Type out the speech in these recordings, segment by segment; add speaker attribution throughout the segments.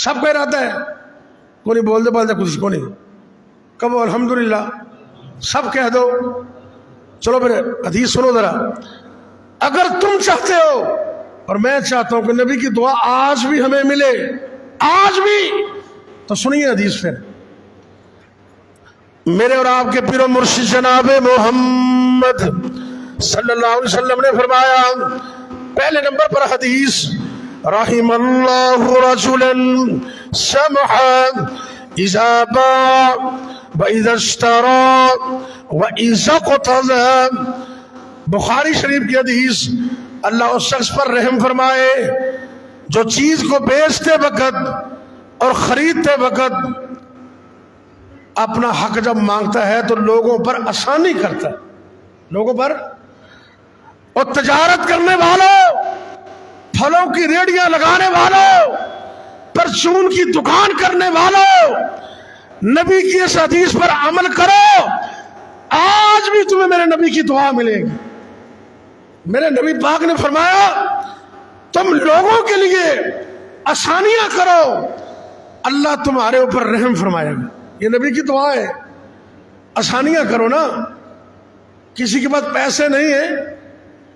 Speaker 1: سب کا ارادہ ہے، کوئی نہیں بول دے بول دے کچھ کو نہیں، کہو الحمدللہ، سب کہہ دو۔ چلو پھر حدیث سنو ذرا، اگر تم چاہتے ہو اور میں چاہتا ہوں کہ نبی کی دعا آج بھی ہمیں ملے، آج بھی، تو سنیے حدیث پھر۔ میرے اور آپ کے پیر و مرشد جناب محمد صلی اللہ علیہ وسلم نے فرمایا، پہلے نمبر پر حدیث، رحم اللہ رجلا سمحا اذا باع واذا اشترى واذا اقتضى، بخاری شریف کی حدیث، اللہ اس شخص پر رحم فرمائے جو چیز کو بیچتے وقت اور خریدتے وقت اپنا حق جب مانگتا ہے تو لوگوں پر آسانی کرتا ہے، لوگوں پر، اور تجارت کرنے والوں، پھلوں کی ریڑیاں لگانے والوں، پرچون کی دکان کرنے والوں، نبی کی اس حدیث پر عمل کرو، آج بھی تمہیں میرے نبی کی دعا ملے گی۔ میرے نبی پاک نے فرمایا تم لوگوں کے لیے آسانیاں کرو، اللہ تمہارے اوپر رحم فرمائے گا۔ یہ نبی کی دعا ہے، آسانیاں کرو نا۔ کسی کے پاس پیسے نہیں ہیں،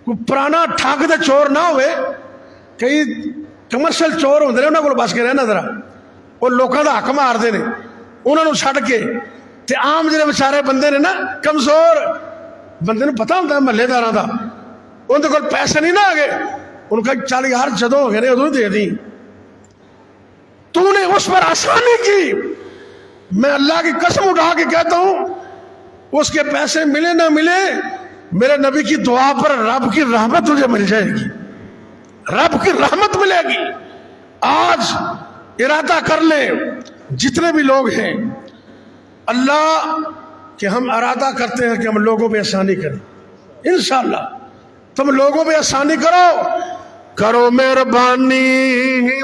Speaker 1: کوئی پرانا ٹھاک دے چور نہ ہوئے، کئی کمرشل چور ہوندے نے، انہاں کول بس کے رہنا ذرا، وہ لوکاں دا حق مار دے نے، انہاں نوں چھڈ کے تے عام جڑے بیچارے بندے نے نا، کمزور بندے نوں پتہ ہوندا ہے محلے داراں دا، ان دے کول پیسے نہیں نہ آگے، ان کا 40 یار جدوں ہو گئے نے ادوں دے دی۔ تو نے اس پر آسانی کی، میں اللہ کی قسم اٹھا کے کہتا ہوں، اس کے پیسے ملے نہ ملے، میرے نبی کی دعا پر رب کی رحمت تجھے مل جائے گی، رب کی رحمت ملے گی۔ آج ارادہ کر لیں جتنے بھی لوگ ہیں، اللہ کہ ہم ارادہ کرتے ہیں کہ ہم لوگوں پہ آسانی کریں، انشاءاللہ تم لوگوں پہ آسانی کرو، کرو مہربانی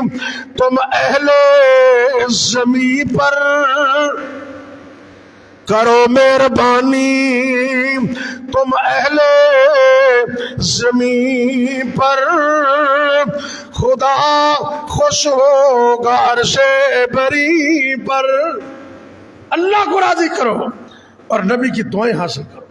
Speaker 1: تم اہل زمین پر، کرو مہربانی تم اہل زمین پر، خدا خوش ہوگا عرش بری پر۔ اللہ کو راضی کرو اور نبی کی دعائیں حاصل کرو۔